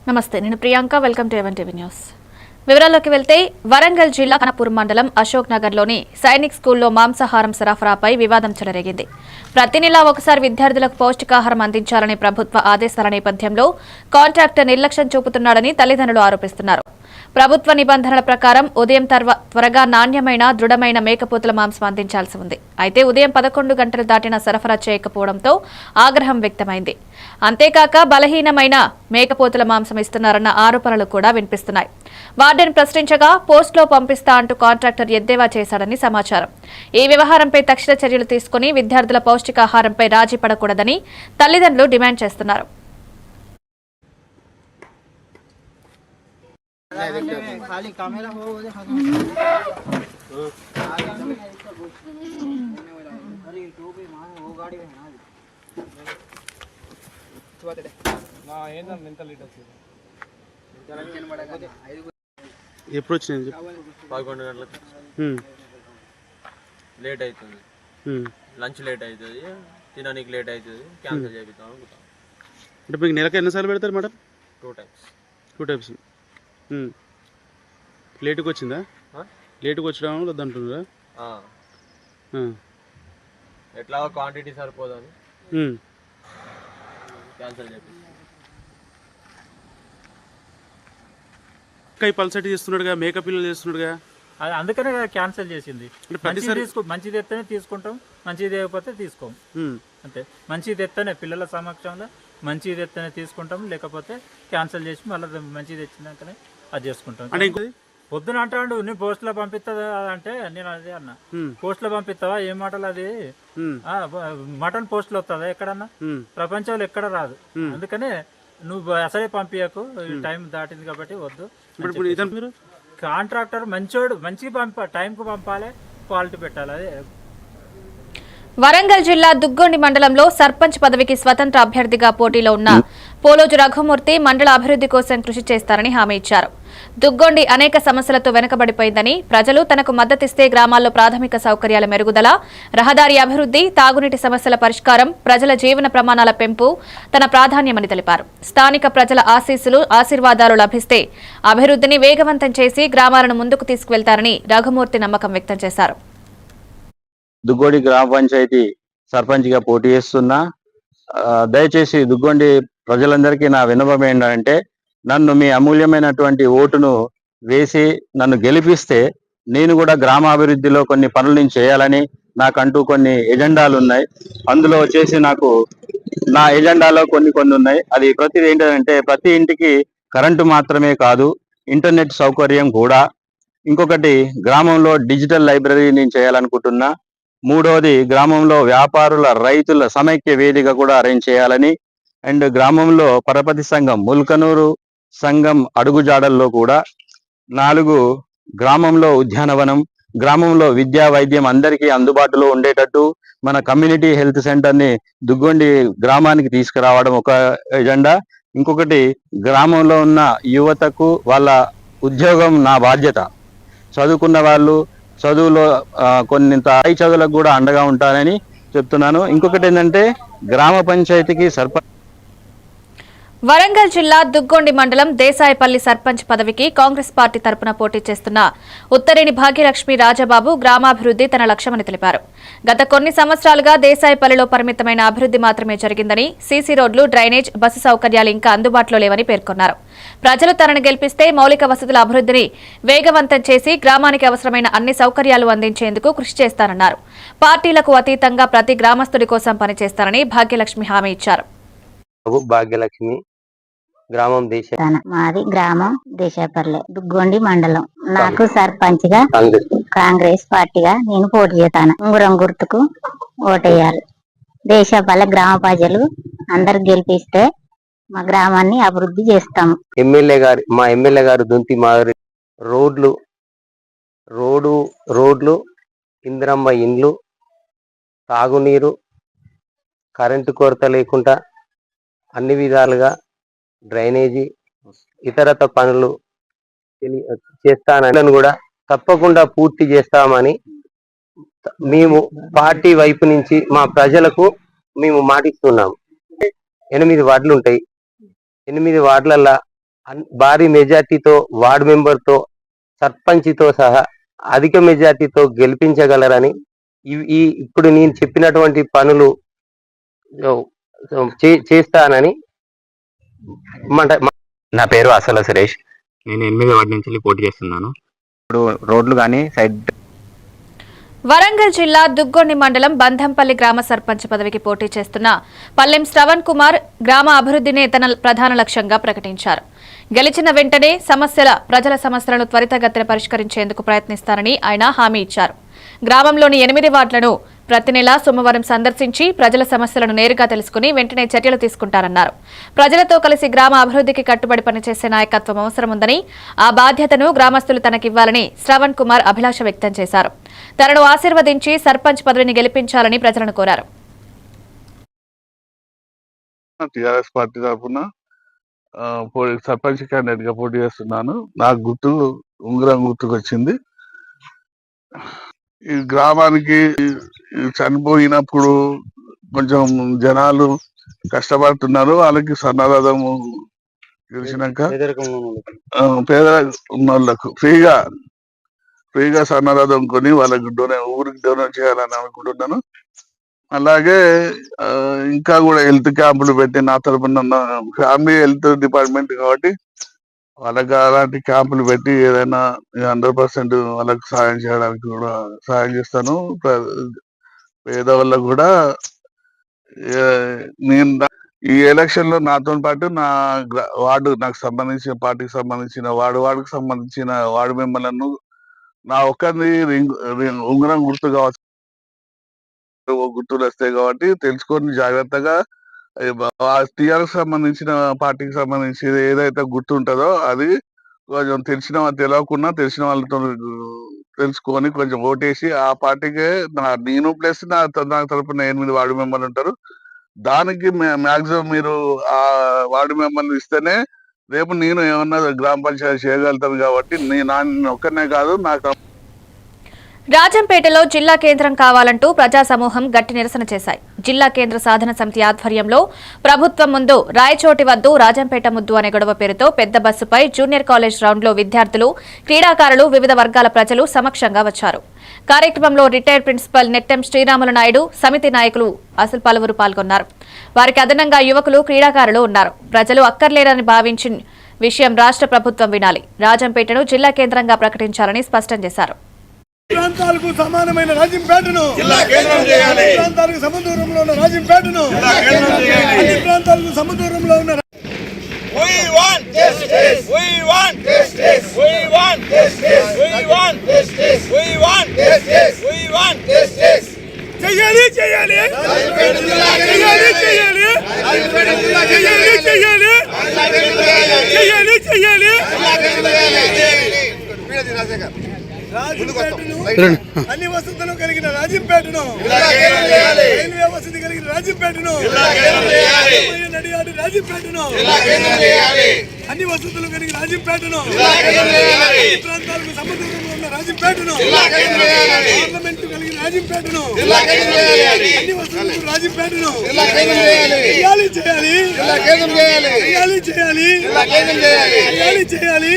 నమస్తే, నేను Priyanka. Welcome to even TV news. వివరాల్లోకి వెళ్తే వరంగల్ జిల్లా కనపూర్ మండలం అశోక్ నగర్లోని సైనిక్ స్కూల్లో మాంసాహారం సరఫరాపై వివాదం చెలరేగింది. ప్రతి నెలా ఒకసారి విద్యార్థులకు పౌష్టికాహారం అందించాలని ప్రభుత్వ ఆదేశాల నేపథ్యంలో కాంట్రాక్టర్ నిర్లక్ష్యం చూపుతున్నాడని తల్లిదండ్రులు ఆరోపిస్తున్నారు. ప్రభుత్వ నిబంధనల ప్రకారం ఉదయం త్వరగా నాణ్యమైన దృఢమైన మేకపోతుల మాంసం అందించాల్సి ఉంది. అయితే ఉదయం 11 గంటలు దాటినా సరఫరా చేయకపోవడంతో ఆగ్రహం వ్యక్తమైంది. అంతేకాక బలహీనమైన మేకపోతుల మాంసం ఇస్తున్నారన్న ఆరోపణలు కూడా వినిపిస్తున్నాయి. వార్డెన్ ప్రశ్నించగా పోస్టులో పంపిస్తా అంటూ కాంట్రాక్టర్ ఎద్దేవా చేశాడని సమాచారం. ఈ వ్యవహారంపై తక్షణ చర్యలు తీసుకుని విద్యార్థుల పౌష్టికాహారంపై రాజీ పడకూడదని తల్లిదండ్రులు డిమాండ్ చేస్తున్నారు. खाली कैमरा हो अरे तो भी मां वो गाड़ी है ना ఏంద మెంటల్ లీటర్ ఎప్పుడు వచ్చింది? 11 గంటలకు లేట్ అవుతుంది, లంచ్ లేట్ అవుతుంది, తినడానికి లేట్ అవుతుంది, క్యాన్సిల్ చేపిద్దాం అనుకుంటాం. అంటే మీకు నెలకు ఎన్నిసార్లు పెడతారు మేడం? 2 టైమ్స్. లేటుకు వచ్చిందా? లేటుకు వచ్చడం వద్దంటున్నారా? ఎట్లా క్వాంటిటీ సరిపోదని క్యాన్సిల్ చేపిస్తాం. పల్సటి చేస్తున్నాడుగా, మేకప్ పిల్లలు చేస్తున్నాడుగా, అది అందుకనే క్యాన్సిల్ చేసింది. మంచిది ఎత్తనే తీసుకుంటాం, మంచిది లేకపోతే తీసుకోం అంతే. మంచిది ఎత్తనే పిల్లల సమక్షంలో మంచిది ఎత్తనే తీసుకుంటాం, లేకపోతే క్యాన్సిల్ చేసి మళ్ళీ మంచిది తెచ్చినాకనే అది చేసుకుంటాం. పొద్దున అంటాడు నేను పోస్టులో పంపిస్తా అంటే నేను అదే అన్నా, పోస్టులో పంపిస్తావా? ఏం మాటలు అది? మటన్ పోస్టులో వస్తుందా ఎక్కడన్నా? ప్రపంచంలో ఎక్కడ రాదు. అందుకనే నువ్వు అసలే పంపించకు, టైం దాటింది కాబట్టి వద్దు. కాంట్రాక్టర్ మంచోడు, మంచిగా టైంకు పంపాలి, క్వాలిటీ పెట్టాలి. అదే వరంగల్ జిల్లా దుగ్గొండి మండలంలో సర్పంచ్ పదవికి స్వతంత్ర అభ్యర్థిగా పోటీలో ఉన్న పోలోజు రఘుమూర్తి మండల అభివృద్ధి కోసం కృషి చేస్తారని హామీ ఇచ్చారు. దుగ్గొండి అనేక సమస్యలతో వెనుకబడిపోయిందని, ప్రజలు తనకు మద్దతిస్తే గ్రామాల్లో ప్రాథమిక సౌకర్యాల మెరుగుదల, రహదారి అభివృద్ధి, తాగునీటి సమస్యల పరిష్కారం, ప్రజల జీవన ప్రమాణాల పెంపు తన ప్రాధాన్యమని తెలిపారు. స్థానిక ప్రజల ఆశీర్వాదాలు లభిస్తే అభివృద్ధిని వేగవంతం చేసి గ్రామాలను ముందుకు తీసుకువెళ్తారని రఘుమూర్తి నమ్మకం వ్యక్తం చేశారు. దుగ్గొండి గ్రామ పంచాయతీ సర్పంచ్ గా పోటీ చేస్తున్నా. దయచేసి దుగ్గొండి ప్రజలందరికీ నా విన్నపం ఏంటంటే, నన్ను మీ అమూల్యమైనటువంటి ఓటును వేసి నన్ను గెలిపిస్తే నేను కూడా గ్రామాభివృద్ధిలో కొన్ని పనులు నేను చేయాలని నాకంటూ కొన్ని ఎజెండాలు ఉన్నాయి. అందులో వచ్చేసి నాకు నా ఎజెండాలో కొన్ని ఉన్నాయి. అది ప్రతిది ఏంటంటే, ప్రతి ఇంటికి కరెంటు మాత్రమే కాదు, ఇంటర్నెట్ సౌకర్యం కూడా. ఇంకొకటి, గ్రామంలో డిజిటల్ లైబ్రరీ నేను చేయాలనుకుంటున్నా. మూడవది, గ్రామంలో వ్యాపారుల రైతుల సమైక్య వేదిక కూడా అరేంజ్ చేయాలని. అండ్ గ్రామంలో పరపతి సంఘం ముల్కనూరు సంఘం అడుగుజాడల్లో కూడా. 4, గ్రామంలో ఉద్యానవనం, గ్రామంలో విద్యా వైద్యం అందరికీ అందుబాటులో ఉండేటట్టు మన కమ్యూనిటీ హెల్త్ సెంటర్ని దుగ్గొండి గ్రామానికి తీసుకురావడం ఒక ఎజెండా. ఇంకొకటి, గ్రామంలో ఉన్న యువతకు వాళ్ళ ఉద్యోగం నా బాధ్యత. చదువుకున్న వాళ్ళు చదువులో కొన్ని స్థాయి చదువులకు కూడా అండగా ఉంటానని చెప్తున్నాను. ఇంకొకటి ఏంటంటే, గ్రామ పంచాయతీకి సర్పంచ్. వరంగల్ జిల్లా దుగ్గొండి మండలం దేశాయపల్లి సర్పంచ్ పదవికి కాంగ్రెస్ పార్టీ తరపున పోటీ చేస్తున్న ఉత్తరేణి భాగ్యలక్ష్మి రాజబాబు గ్రామాభివృద్ధి తన లక్ష్యమని తెలిపారు. గత కొన్ని సంవత్సరాలుగా దేశాయపల్లిలో పరిమితమైన అభివృద్ధి మాత్రమే జరిగిందని, సీసీ రోడ్లు, డ్రైనేజ్, బస్సు సౌకర్యాలు ఇంకా అందుబాటులో లేవని పేర్కొన్నారు. ప్రజలు తనను గెలిపిస్తే మౌలిక వసతుల అభివృద్ధిని వేగవంతం చేసి గ్రామానికి అవసరమైన అన్ని సౌకర్యాలు అందించేందుకు కృషి చేస్తానన్నారు. పార్టీలకు అతీతంగా ప్రతి గ్రామస్తుడి కోసం పనిచేస్తారని భాగ్యలక్ష్మి హామీ ఇచ్చారు. భాగ్యలక్ష్మి, గ్రామం మాది గ్రామం దేశాపర్లే, దుగ్గొండి మండలం. నాకు సర్పంచ్ గా కాంగ్రెస్ పార్టీగా నేను పోటీ చేస్తాను. ఉంగురం గుర్తుకు ఓటేయాలి. దేశాపల్లె గ్రామ ప్రజలు అందరు గెలిపిస్తే మా గ్రామాన్ని అభివృద్ధి చేస్తాము. మా ఎమ్మెల్యే గారు దుంతి మాదిరి రోడ్లు, ఇందిరమ్మ ఇండ్లు, తాగునీరు, కరెంటు కొరత లేకుండా అన్ని విధాలుగా డ్రైనేజీ, ఇతరత పనులు చేస్తానని కూడా తప్పకుండా పూర్తి చేస్తామని మేము పార్టీ వైపు నుంచి మా ప్రజలకు మేము మాటిస్తున్నాము. 8 వార్డులు ఉంటాయి. 8 వార్డులల్లో భారీ మెజార్టీతో వార్డు మెంబర్తో సర్పంచ్తో సహా అధిక మెజార్టీతో గెలిపించగలరని ఇప్పుడు నేను చెప్పినటువంటి పనులు చేస్తానని నా పేరు అసల సురేష్. నేను 8వ వార్డు నుంచి పోటీ చేస్తున్నాను. ఇప్పుడు రోడ్లు కానీ సైడ్ వరంగల్ జిల్లా దుగ్గొండి మండలం బంధంపల్లి గ్రామ సర్పంచ్ పదవికి పోటీ చేస్తున్న పల్లెం శ్రవణ్ కుమార్ గ్రామ అభివృద్ధినే తన ప్రధాన లక్ష్యంగా ప్రకటించారు. గెలిచిన వెంటనే ప్రజల సమస్యలను త్వరితగతిన పరిష్కరించేందుకు ప్రయత్నిస్తారని ఆయన హామీ ఇచ్చారు. గ్రామంలోని 8 వార్డులను ప్రతి నెలా సోమవారం సందర్శించి ప్రజల సమస్యలను నేరుగా తెలుసుకుని వెంటనే చర్యలు తీసుకుంటారన్నారు. ప్రజలతో కలిసి గ్రామ అభివృద్ధికి కట్టుబడి పనిచేసే నాయకత్వం అవసరముందని, ఆ బాధ్యతను గ్రామస్తులు తనకివ్వాలని శ్రవణ్ కుమార్ అభిలాష వ్యక్తం చేశారు. తనను ఆశీర్వదించి సర్పంచ్ పదవిని గెలిపించాలని ప్రజలను కోరారు. టీఆర్ఎస్ పార్టీ తరఫున సర్పంచ్ క్యాండిడేట్ గా పోటీ చేస్తున్నాను. నాకు గుర్తు ఉంగరం గుర్తుకు వచ్చింది. ఈ గ్రామానికి చనిపోయినప్పుడు కొంచెం జనాలు కష్టపడుతున్నారు. వాళ్ళకి సన్నదాము గెలిచినాక పేద ఉన్న వాళ్ళకు ఫ్రీగా సన్నదాతం కొని వాళ్ళకి ఊరికి డొనేట్ చేయాలని అనుకుంటున్నాను. అలాగే ఇంకా కూడా హెల్త్ క్యాంపులు పెట్టి నా తరపున ఫ్యామిలీ హెల్త్ డిపార్ట్మెంట్ కాబట్టి వాళ్ళకి అలాంటి క్యాంపులు పెట్టి ఏదైనా 100% వాళ్ళకి సాయం చేయడానికి కూడా సాయం చేస్తాను. పేదవాళ్ళకు కూడా నేను ఈ ఎలక్షన్ లో నాతో పాటు నా వార్డు నాకు సంబంధించిన పార్టీకి సంబంధించిన వార్డుకి సంబంధించిన వార్డు మెంబర్లను నా ఒక్కరిని ఉంగరం గుర్తు కావచ్చు గుర్తులు వస్తాయి కాబట్టి తెలుసుకొని జాగ్రత్తగా టీఆర్ఎస్ సంబంధించిన పార్టీకి సంబంధించి ఏదైతే గుర్తు ఉంటుందో అది కొంచెం తెలియకుండా తెలిసిన వాళ్ళతో తెలుసుకొని కొంచెం ఓటేసి ఆ పార్టీకే నేను ప్లస్ నా తరపున 8 వార్డు మెంబర్లు ఉంటారు. దానికి మాక్సిమం మీరు ఆ వార్డు మెంబర్లు ఇస్తేనే రేపు నేను ఏమన్నా గ్రామ పంచాయతీ చేయగలుగుతాను. కాబట్టి నేను ఒక్కనే కాదు నాకు రాజంపేటలో జిల్లా కేంద్రం కావాలంటూ ప్రజా సమూహం గట్టి నిరసన చేశాయి. జిల్లా కేంద్ర సాధన సమితి ఆధ్వర్యంలో ప్రభుత్వం ముందు రాయచోటి వద్దు రాజంపేట ముద్దు అనే గొడవ పేరుతో పెద్ద బస్సుపై జూనియర్ కాలేజ్ గ్రౌండ్లో విద్యార్థులు, క్రీడాకారులు, వివిధ వర్గాల ప్రజలు సమక్షంగా వచ్చారు. కార్యక్రమంలో రిటైర్డ్ ప్రిన్సిపల్ నెట్టెం శ్రీరాములు నాయుడు, సమితి నాయకులు పలువురు పాల్గొన్నారు. వారికి అదనంగా యువకులు, క్రీడాకారులు ఉన్నారు. ప్రజలు అక్కర్లేరని భావించిన విషయం రాష్ట్ర ప్రభుత్వం వినాలి. రాజంపేటను జిల్లా కేంద్రంగా ప్రకటించాలని స్పష్టం చేశారు. ప్రాంతాలకు సమానమైన రాజంపేటను ప్రాంతాలకు సమదూరంలో ఉన్న రాజంపేటను అన్ని ప్రాంతాలకు సమదూరంలో ఉన్న చెయ్యాలి చెయ్యాలి చెయ్యాలి చెయ్యాలి చెయ్యాలి చెయ్యాలి చెయ్యాలి అన్ని వసతులు కలిగిన రాజంపేటను, రైల్వే వసతి కలిగిన రాజంపేటను, నడియాడు రాజంపేటను, అన్ని వసతులు కలిగిన రాజంపేటను, అన్ని ప్రాంతాలకు సమదూరంలో ఉన్న రాజంపేటను, పార్లమెంట్ కలిగిన రాజంపేటను, అన్ని వసతులు రాజంపేటను చేయాలి చేయాలి చేయాలి చేయాలి చేయాలి.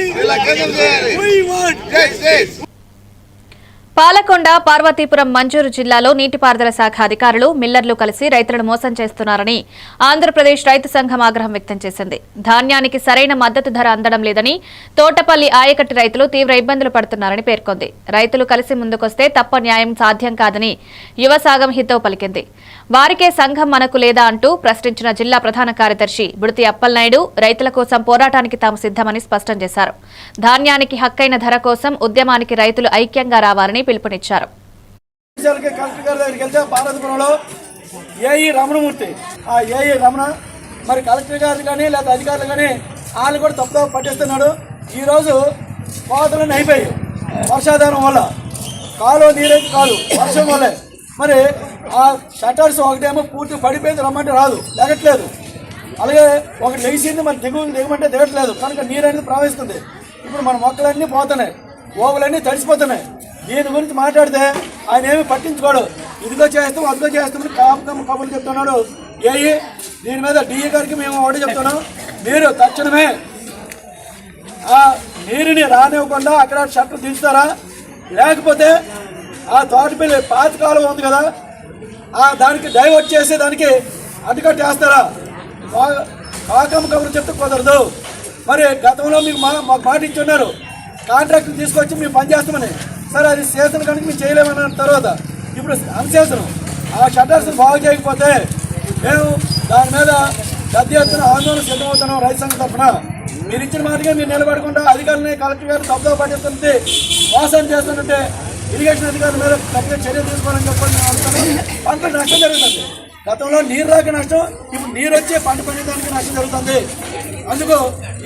పాలకొండ, పార్వతీపురం, మంజూరు జిల్లాలో నీటిపారుదల శాఖ అధికారులు, మిల్లర్లు కలిసి రైతులను మోసం చేస్తున్నారని ఆంధ్రప్రదేశ్ రైతు సంఘం ఆగ్రహం వ్యక్తం చేసింది. ధాన్యానికి సరైన మద్దతు ధర అందడం లేదని, తోటపల్లి ఆయకట్టి రైతులు తీవ్ర ఇబ్బందులు పడుతున్నారని పేర్కొంది. రైతులు కలిసి ముందుకొస్తే తప్ప న్యాయం సాధ్యం కాదని యువసాగం హితవు పలికింది. వారికే సంఘం మనకు లేదా అంటూ ప్రశ్నించిన జిల్లా ప్రధాన కార్యదర్శి బుడితి అప్పలనాయుడు రైతుల కోసం పోరాటానికి తాము సిద్దమని స్పష్టం చేశారు. ధాన్యానికి హక్కైన ధర కోసం ఉద్యమానికి రైతులు ఐక్యంగా రావాలని పిలుపునిచ్చారు. రమణమూర్తి రమణ మరి కలెక్టర్ గారు కానీ లేదా అధికారులు కానీ వాళ్ళు కూడా తప్పుగా పట్టిస్తున్నాడు. ఈరోజు కోతలన్నీ అయిపోయాయి వర్షాధారం వల్ల, కాలువ నీరైతే కాదు వర్షం వల్లే. మరి ఆ షటర్స్ ఒకటేమో పూర్తి పడిపోయింది, రమ్మంటే రాదు, లెగట్లేదు. అలాగే ఒకటి లెగిసింది, మరి దిగమంటే దిగట్లేదు, కనుక నీరు అనేది ప్రవహిస్తుంది. ఇప్పుడు మన మొక్కలన్నీ పోతున్నాయి, ఓవులన్నీ తడిసిపోతున్నాయి. దీని గురించి మాట్లాడితే ఆయన ఏమి పట్టించుకోడు. ఇదిగో చేస్తాం అదిగో చేస్తామని కబుర్లు చెప్తున్నాడు. దీని మీద డిఈ గారికి మేము ఒకటి చెప్తున్నాం, మీరు తక్షణమే ఆ నీరుని రానివ్వకుండా అక్కడ షట్టర్ దించుతారా, లేకపోతే ఆ తోటపల్లి పాత కాలువ ఉంది కదా దానికి డైవర్ట్ చేసి దానికి అడ్డుకట్టేస్తారా? కాకమ్మ కబురు చెప్తే కుదరదు. మరి గతంలో మీకు మాకు మాట ఇచ్చున్నారు కాంట్రాక్ట్ తీసుకొచ్చి మేము పనిచేస్తామని. సరే అది సీజన్ కనుక మేము చేయలేమన్న తర్వాత ఇప్పుడు అన్సీజన్ ఆ షట్టర్స్ బాగు చేయకపోతే మేము దాని మీద పెద్ద ఎత్తున ఆందోళన సిద్ధమవుతున్నాం. రైతు సంఘం తరఫున మీరు ఇచ్చిన మాటగా మీరు నిలబడకుండా అధికారులని కలెక్టర్ గారు తప్పుదో పట్టిస్తుంటే మోసం చేస్తుంటే ఇరిగేషన్ అధికారుల మీద తప్పగా చర్య తీసుకోవాలని చెప్పని మేము అనుకున్నాం. పంటకు నష్టం జరుగుతుంది. గతంలో నీరు రాక నష్టం, ఇప్పుడు నీరు వచ్చి పంట పండించడానికి నష్టం జరుగుతుంది. అందుకు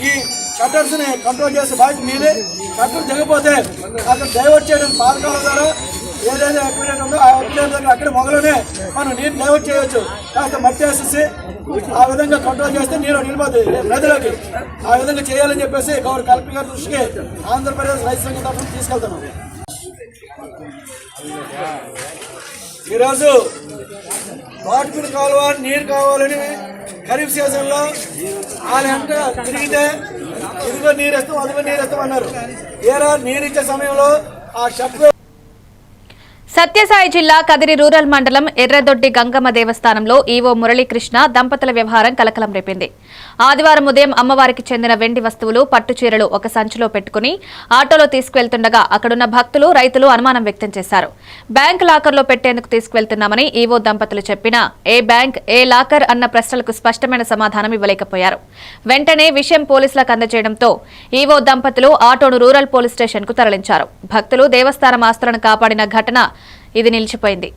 ఈ షట్టర్స్ని కంట్రోల్ చేసే బాధ్యత మీదే. షట్టర్ దిగపోతే అక్కడ డైవర్ట్ చేయడం పాలకాల ద్వారా ఏదైతే ఎక్విడెంట్ ఉందో ఆ ఎక్విడెంట్ దగ్గర అక్కడ మొదలునే మనం నీరు డైవర్ట్ చేయవచ్చు. కాస్త మట్టి వేసేసి ఆ విధంగా కంట్రోల్ చేస్తే నీరు నిలిపోతుంది నదిలోకి. ఆ విధంగా చేయాలని చెప్పేసి కలెక్టర్ గారి దృష్టికి ఆంధ్రప్రదేశ్ రైతు సంఘం తరఫున తీసుకెళ్తున్నాం. ఈరోజు తోటపల్లి కాలువ నీరు కావాలని ఖరీఫ్ సీజన్లో వాళ్ళ వెంట తిరిగితే ఇదిగో నీరు ఇస్తాం అదిగో నీరు ఇస్తాం అన్నారు. ఏరా నీరు ఇచ్చే సమయంలో ఆ షట్టర్ సత్యసాయి జిల్లా కదిరి రూరల్ మండలం ఎర్రదొడ్డి గంగమ్మ దేవస్థానంలో ఈవో మురళీకృష్ణ దంపతుల వ్యవహారం కలకలం రేపింది. ఆదివారం ఉదయం అమ్మవారికి చెందిన వెండి వస్తువులు, పట్టుచీరలు ఒక సంచిలో పెట్టుకుని ఆటోలో తీసుకువెళ్తుండగా అక్కడున్న భక్తులు, రైతులు అనుమానం వ్యక్తం చేశారు. బ్యాంక్ లాకర్లో పెట్టేందుకు తీసుకువెళ్తున్నామని ఈవో దంపతులు చెప్పినా ఏ బ్యాంక్, ఏ లాకర్ అన్న ప్రశ్నలకు స్పష్టమైన సమాధానం ఇవ్వలేకపోయారు. వెంటనే విషయం పోలీసులకు అందజేయడంతో ఈవో దంపతులు ఆటోను రూరల్ పోలీస్ స్టేషన్ కు తరలించారు. భక్తులు దేవస్థానం ఆస్తులను కాపాడిన ఘటన ఇది నిలిచిపోయింది.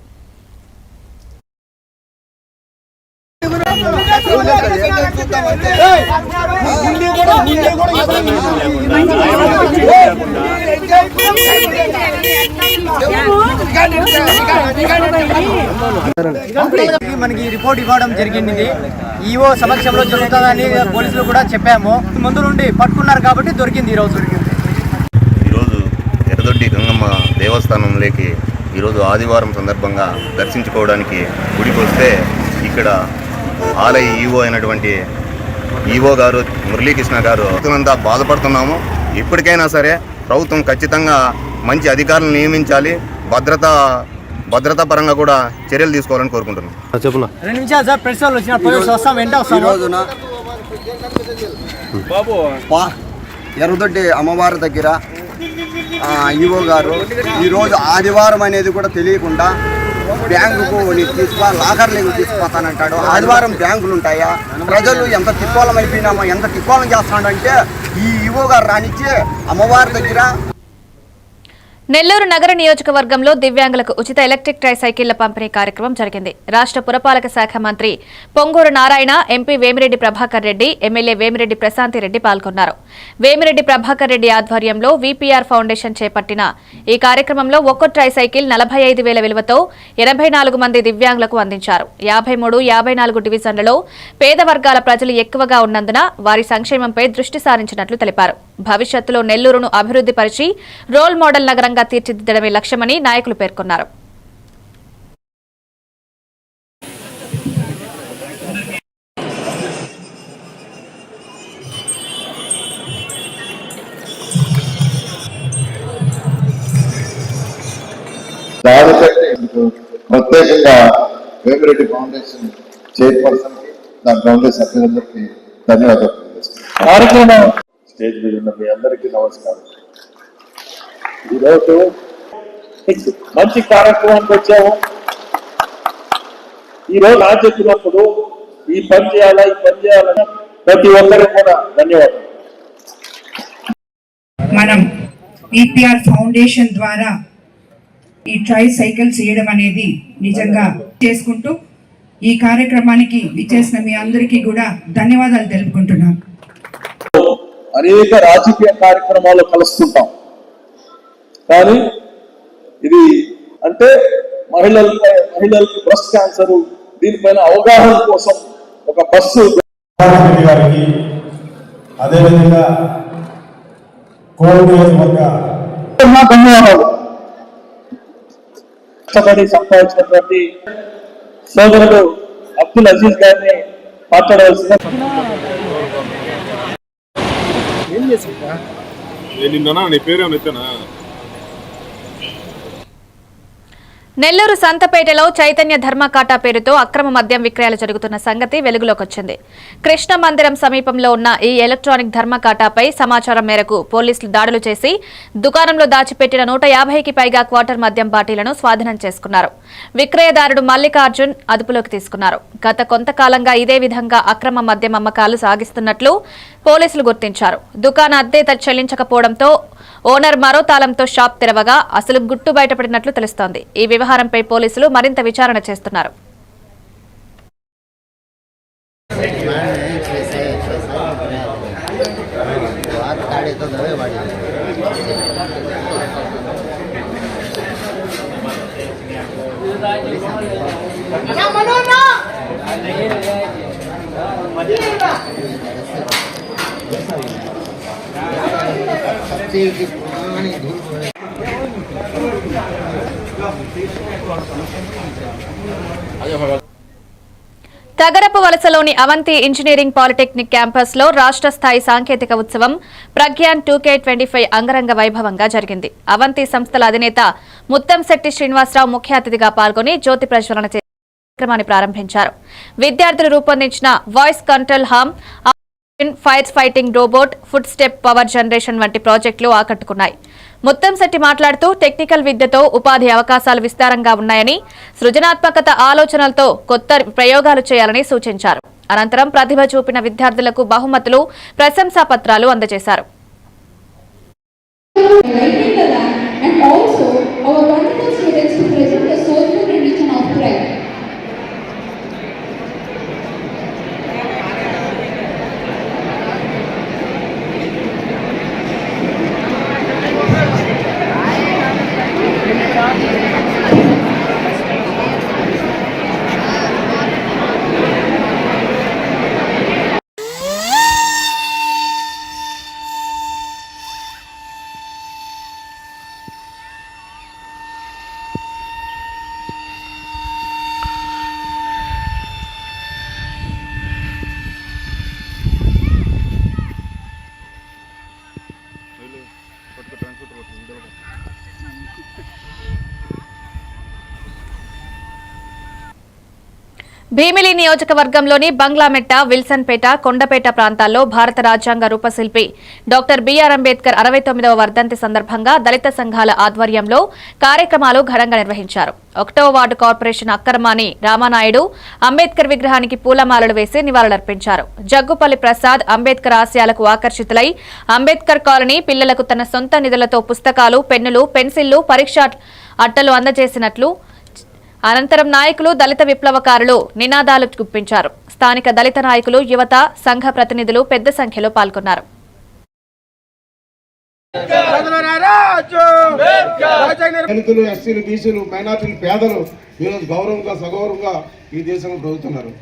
మనకి రిపోర్ట్ ఇవ్వడం జరిగింది. ఈవో సమక్షంలో జరుగుతుందని పోలీసులు కూడా చెప్పాము. ముందు నుండి పట్టుకున్నారు కాబట్టి దొరికింది. ఈరోజు ఎర్రదొడ్డి గంగమ్మ దేవస్థానంలోకి ఈరోజు ఆదివారం సందర్భంగా దర్శించుకోవడానికి గుడికి వస్తే ఇక్కడ ఆలయ ఈవో అయినటువంటి ఈవో గారు మురళీకృష్ణ గారు అంతా బాధపడుతున్నాము. ఇప్పటికైనా సరే ప్రభుత్వం ఖచ్చితంగా మంచి అధికారులను నియమించాలి, భద్రతా పరంగా కూడా చర్యలు తీసుకోవాలని కోరుకుంటున్నాం. చెప్పున్నా 2 నిమిషాలు సార్. ప్రెస్ వాళ్ళు వచ్చిన పోలీసులు వస్తాం వెంట వస్తాం. ఎర్రదొడ్డి అమ్మవారి దగ్గర ఈవో గారు ఈరోజు ఆదివారం అనేది కూడా తెలియకుండా బ్యాంకుకు లాకర్లకు తీసుకుపోతానంటాడు. ఆదివారం బ్యాంకులు ఉంటాయా? ప్రజలు ఎంత తిక్కోలం అయిపోయినామో, ఎంత తిక్కోలం చేస్తాడంటే ఈ ఈవో గారు రానిచ్చి అమ్మవారి దగ్గర. నెల్లూరు నగర నియోజకవర్గంలో దివ్యాంగులకు ఉచిత ఎలక్ట్రిక్ ట్రై సైకిళ్ల పంపిణీ కార్యక్రమం జరిగింది. రాష్ట్ర పురపాలక శాఖ మంత్రి పొంగూరు నారాయణ, ఎంపీ వేమిరెడ్డి ప్రభాకర్ రెడ్డి, ఎమ్మెల్యే వేమిరెడ్డి ప్రశాంతిరెడ్డి పాల్గొన్నారు. వేమిరెడ్డి ప్రభాకర్ రెడ్డి ఆధ్వర్యంలో వీపీఆర్ ఫౌండేషన్ చేపట్టిన ఈ కార్యక్రమంలో ఒక్కో ట్రై సైకిల్ 45,000 విలువతో 84 మంది దివ్యాంగులకు అందించారు. 53, 54 డివిజన్లలో పేద వర్గాల ప్రజలు ఎక్కువగా ఉన్నందున వారి సంక్షేమంపై దృష్టి సారించినట్లు తెలిపారు. భవిష్యత్తులో నెల్లూరును అభివృద్ధి పరిచి రోల్ మోడల్ నగరంగా తీర్చిదిద్దడమే లక్ష్యమని నాయకులు పేర్కొన్నారు. ప్రత్యేకంగా వేమిరెడ్డి ఫౌండేషన్ చైర్పర్సన్ కి, దాని ఫౌండేషన్ సభ్యులందరికీ ధన్యవాదాలు తెలియజేస్తున్నాను. స్టేజ్ మీద ఉన్న మీ అందరికీ నమస్కారం. ఈరోజు మంచి కార్యక్రమానికి వచ్చాము. ఈరోజు నా చెప్పినప్పుడు ఈ పని చేయాలని ప్రతి ఒక్కరికి కూడా ధన్యవాదాలు. మనం ఈపీఆర్ ఫౌండేషన్ ద్వారా ఈ ట్రై సైకిల్స్ చేయడం అనేది నిజంగా చేసుకుంటూ ఈ కార్యక్రమానికి విచ్చేసిన మీ అందరికీ కూడా ధన్యవాదాలు తెలుపుకుంటున్నాను. అనేక రాజకీయ కార్యక్రమాల్లో కలుస్తుంటాం, కానీ ఇది అంటే మహిళలకు బ్రెస్ట్ క్యాన్సర్ దీనిపైన అవగాహన కోసం ఒక బస్సు గారికి, అదేవిధంగా కష్టపడి సంపాదించినటువంటి సోదరుడు అబ్దుల్ అజీజ్ గారిని మాట్లాడవలసిన. ఏం చేసిందా నిన్న నీ పేరేమో ఎత్తానా? నెల్లూరు సంతపేటలో చైతన్య ధర్మకాటా పేరుతో అక్రమ మద్యం విక్రయాలు జరుగుతున్న సంగతి వెలుగులోకొచ్చింది. కృష్ణ మందిరం సమీపంలో ఉన్న ఈ ఎలక్ట్రానిక్ ధర్మకాటాపై సమాచారం మేరకు పోలీసులు దాడులు చేసి దుకాణంలో దాచిపెట్టిన 150కి పైగా క్వార్టర్ మద్యం బాటిళ్లను స్వాధీనం చేసుకున్నారు. విక్రయదారుడు మల్లికార్జున్ అదుపులోకి తీసుకున్నారు. గత కొంతకాలంగా ఇదే విధంగా అక్రమ మద్యం అమ్మకాలు సాగిస్తున్నట్లు పోలీసులు గుర్తించారు. దుకాణ అద్దె చెల్లించకపోవడంతో ఓనర్ మరో తాళంతో షాప్ తెరవగా అసలు గుట్టు బయటపడినట్లు తెలుస్తోంది. ఈ వ్యవహారంపై పోలీసులు మరింత విచారణ చేస్తున్నారు. Tagarapu వలసలోని Avanthi engineering polytechnic campus లో రాష్ట్ర స్థాయి సాంకేతిక ఉత్సవం ప్రజ్ఞాన్ 2K25 అంగరంగ వైభవంగా జరిగింది. అవంతి సంస్థల అధినేత ముత్తంశెట్టి శ్రీనివాసరావు ముఖ్య అతిథిగా పాల్గొని జ్యోతి ప్రజ్వలన కార్యక్రమాన్ని ప్రారంభించారు. విద్యార్థులు రూపొందించిన వాయిస్ కంట్రోల్ హామ్, fire fighting robot, foot step power generation వంటి ప్రాజెక్టులు ఆకట్టుకున్నాయి. ముత్తంశెట్టి మాట్లాడుతూ టెక్నికల్ విద్యతో ఉపాధి అవకాశాలు విస్తారంగా ఉన్నాయని, సృజనాత్మకత ఆలోచనలతో కొత్త ప్రయోగాలు చేయాలని సూచించారు. అనంతరం ప్రతిభ చూపిన విద్యార్థులకు బహుమతులు, ప్రశంసా పత్రాలు అందజేశారు. భీమిలి నియోజకవర్గంలోని బంగ్లామెట్ట, విల్సన్పేట, కొండపేట ప్రాంతాల్లో భారత రాజ్యాంగ రూపశిల్పి డాక్టర్ బిఆర్ అంబేద్కర్ 69వ వర్ధంతి సందర్భంగా దళిత సంఘాల ఆధ్వర్యంలో కార్యక్రమాలు ఘనంగా నిర్వహించారు. 1వ వార్డు కార్పొరేషన్ అక్కరమాని రామానాయుడు అంబేద్కర్ విగ్రహానికి పూలమాలలు వేసి నివాళులర్పించారు. జగ్గుపల్లి ప్రసాద్ అంబేద్కర్ ఆశయాలకు ఆకర్షితులై అంబేద్కర్ కాలనీ పిల్లలకు తన సొంత నిధులతో పుస్తకాలు, పెన్నులు, పెన్సిళ్లు, పరీక్ష అట్టలు అందజేసినట్లు. అనంతరం నాయకులు, దళిత విప్లవకారులు నినాదాలు గుప్పించారు. స్థానిక దళిత నాయకులు, యువత, సంఘ ప్రతినిధులు పెద్ద సంఖ్యలో పాల్గొన్నారు. దళితులు, ఎస్సీలు, బీసీలు, మైనార్టీలు, పేదలు ఈరోజు గౌరవంగా సగౌరవంగా ఈ దేశంలో బ్రతుకుతున్నారు.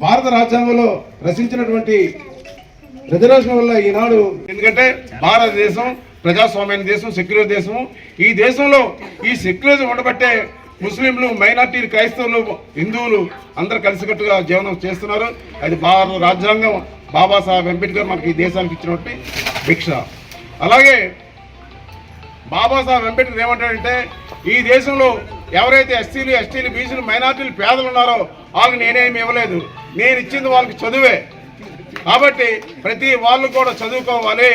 భారత రాజ్యాంగంలో రచించినటువంటి రిజర్వేషన్ వల్ల ఈనాడు, ఎందుకంటే భారతదేశం ప్రజాస్వామ్య దేశం, సెక్యులర్ దేశం. ఈ దేశంలో ఈ సెక్యులరిజం ఉండబట్టే ముస్లింలు, మైనార్టీలు, క్రైస్తవులు, హిందువులు అందరూ కలిసికట్టుగా జీవనం చేస్తున్నారు. అది భారత రాజ్యాంగం, బాబాసాహెబ్ అంబేద్కర్ మనకి ఈ దేశానికి ఇచ్చినటువంటి భిక్ష. అలాగే బాబాసాహెబ్ అంబేద్కర్ ఏమంటాడంటే, ఈ దేశంలో ఎవరైతే ఎస్సీలు, ఎస్టీలు, బీసీలు, మైనార్టీలు, పేదలు ఉన్నారో వాళ్ళకి నేనేమి ఇవ్వలేదు, నేను ఇచ్చింది వాళ్ళకి చదువే. కాబట్టి ప్రతి వాళ్ళు కూడా చదువుకోవాలి.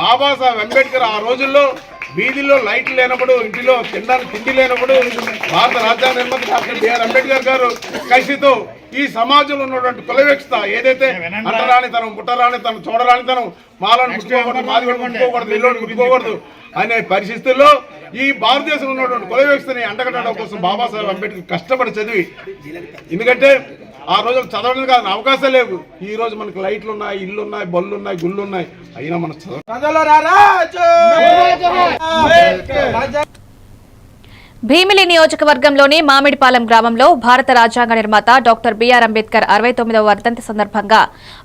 బాబాసాహెబ్ అంబేద్కర్ ఆ రోజుల్లో వీధిలో లైట్లు లేనప్పుడు, ఇంటిలో తినడానికి తిండి లేనప్పుడు భారత రాజ్యాంగ నిర్మాత డాక్టర్ బిఆర్ అంబేద్కర్ గారు కసితో ఈ సమాజంలో ఉన్నటువంటి కుల వివక్షత ఏదైతే అంటరానితనం, ముట్టరానితనం, చూడరానితనం, మాలను ముట్టుకోకూడదు, మాదిగోడు ముట్టుకోకూడదు, ఇల్లు ముట్టుకోకూడదు అనే పరిస్థితుల్లో ఈ భారతదేశంలో ఉన్నటువంటి కుల వివక్షతని అంటగట్టడం కోసం బాబాసాహెబ్ అంబేద్కర్ కష్టపడి చదివి, ఎందుకంటే ఆ రోజులు చదవడానికి కాదు అవకాశాలు లేవు. ఈ రోజు మనకి లైట్లు ఉన్నాయి, ఇల్లు ఉన్నాయి, బళ్ళు ఉన్నాయి, గుళ్ళు ఉన్నాయి, అయినా మనం చదవ. భీమిలి నియోజకవర్గంలోని మామిడిపాలెం గ్రామంలో భారత రాజ్యాంగ నిర్మాత డాక్టర్ బిఆర్ అంబేద్కర్ 69వ వర్ధంతి సందర్భంగా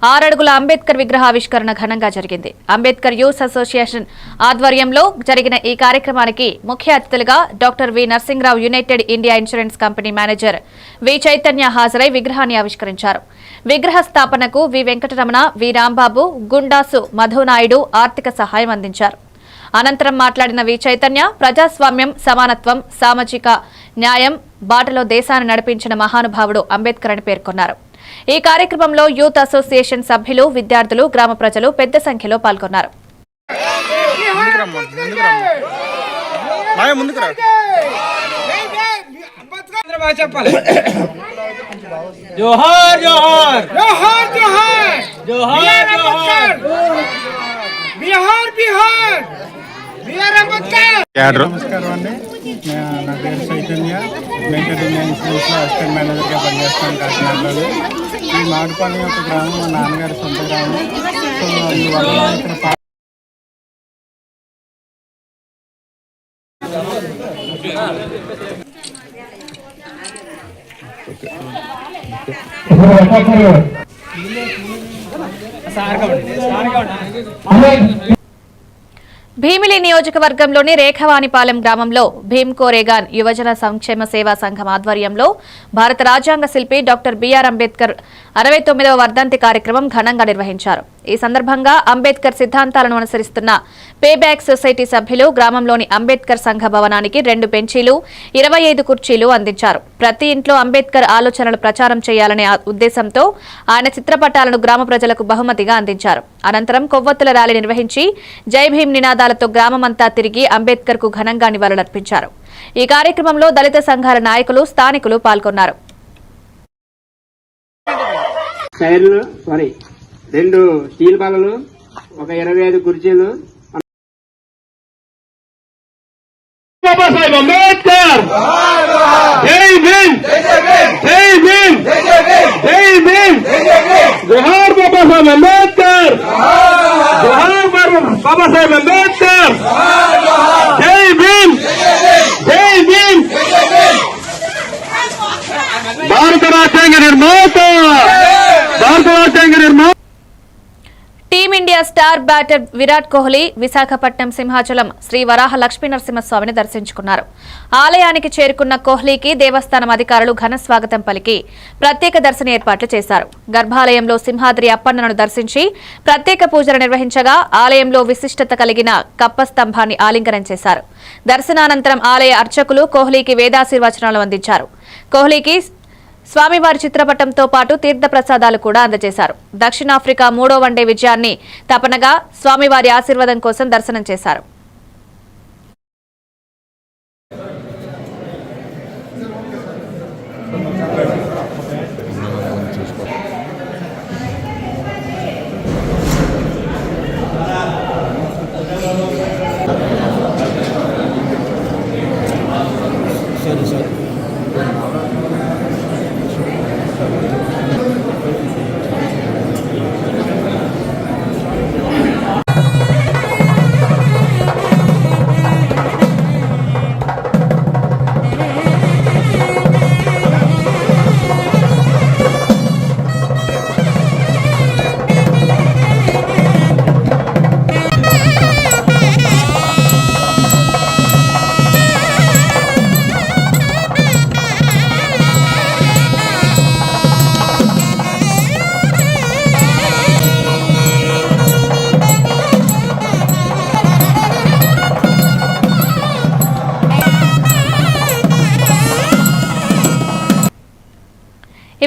6 అడుగుల అంబేద్కర్ విగ్రహావిష్కరణ ఘనంగా జరిగింది. అంబేద్కర్ యూత్ అసోసియేషన్ ఆధ్వర్యంలో జరిగిన ఈ కార్యక్రమానికి ముఖ్య అతిథులుగా doctor V Narasimha Rao united India insurance company manager V Chaitanya హాజరై విగ్రహాన్ని ఆవిష్కరించారు. విగ్రహ స్థాపనకు వి వెంకటరమణ, వి రాంబాబు, గుండాసు మధునాయుడు ఆర్థిక సహాయం అందించారు. అనంతరం మాట్లాడిన వి చైతన్య ప్రజాస్వామ్యం, సమానత్వం, సామాజిక న్యాయం బాటలో దేశాన్ని నడిపించిన మహానుభావుడు అంబేద్కర్ అని పేర్కొన్నారు. ఈ కార్యక్రమంలో యూత్ అసోసియేషన్ సభ్యులు, విద్యార్థులు, గ్రామ ప్రజలు పెద్ద సంఖ్యలో పాల్గొన్నారు. జోహార్ జోహార్ జోహార్ జోహార్ జోహార్ జోహార్ బిహార్ బిహార్ బిహార్ అంబేద్కర్. నమస్కారం అండి. నా పేరు చైతన్య, వెంకట ఇన్సూరెన్స్ లో అసిస్టెంట్ మేనేజర్గా పనిచేస్తాను కాకినాడలో. ఈ మామిడిపాలెం యొక్క గ్రామం మా నాన్నగారి సొంత గ్రామం. సో అందువల్ల ఇక్కడ భీమిలి నియోజకవర్గంలోని రేఖవానిపాలెం గ్రామంలో భీమ్ కోరేగాన్ యువజన సంక్షేమ సేవా సంఘం ఆధ్వర్యంలో భారత రాజ్యాంగ శిల్పి డాక్టర్ బిఆర్ అంబేద్కర్ 69వ వర్ధంతి కార్యక్రమం ఘనంగా నిర్వహించారు. ఈ సందర్భంగా అంబేద్కర్ సిద్ధాంతాలను అనుసరిస్తున్న పేబ్యాక్ సొసైటీ సభ్యులు గ్రామంలోని అంబేద్కర్ సంఘ భవనానికి 2 బెంచీలు, 25 కుర్చీలు అందించారు. ప్రతి ఇంట్లో అంబేద్కర్ ఆలోచనలు ప్రచారం చేయాలనే ఉద్దేశంతో ఆయన చిత్రపటాలను గ్రామ ప్రజలకు బహుమతిగా అందించారు. అనంతరం కొవ్వొత్తుల ర్యాలీ నిర్వహించి జై భీమ్ నినాదాలతో గ్రామమంతా తిరిగి అంబేద్కర్ కు ఘనంగా నివాళులర్పించారు. ఈ కార్యక్రమంలో దళిత సంఘాల నాయకులు, స్థానికులు పాల్గొన్నారు. 2 స్టీల్ బల్లలు, ఒక 25 కుర్చీలు. బాబాసాహెబ్ అంబేద్కర్ జై భీమ్, జై భీమ్, జై భీమ్. జోహార్ బాబాసాహెబ్ అంబేద్కర్, జోహార్ బాబాసాహెబ్ అంబేద్కర్. జై భీమ్, జై భీమ్. భారత రాజ్యాంగ నిర్మాత, భారత రాజ్యాంగ నిర్మాత. Team India star batter Virat Kohli Visakhapatnam Simhachalam Sri Varaha Lakshmi నరసింహస్వామిని దర్శించుకున్నారు. ఆలయానికి చేరుకున్న కోహ్లీకి దేవస్థానం అధికారులు ఘన స్వాగతం పలికి ప్రత్యేక దర్శన ఏర్పాట్లు చేశారు. గర్భాలయంలో సింహాద్రి అప్పన్నను దర్శించి ప్రత్యేక పూజలు నిర్వహించగా ఆలయంలో విశిష్టత కలిగిన కప్ప స్తంభాన్ని ఆలింగనం చేశారు. దర్శనానంతరం ఆలయ అర్చకులు కోహ్లీకి వేదాశీర్వచనాలు అందించారు. కోహ్లీకి స్వామివారి చిత్రపటంతో పాటు తీర్థప్రసాదాలు కూడా అందజేశారు. దక్షిణాఫ్రికా 3వ వన్డే విజయాన్ని తపనగా స్వామివారి ఆశీర్వాదం కోసం దర్శనం చేశారు.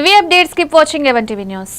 ఇవి updates. Keep watching 11 TV news.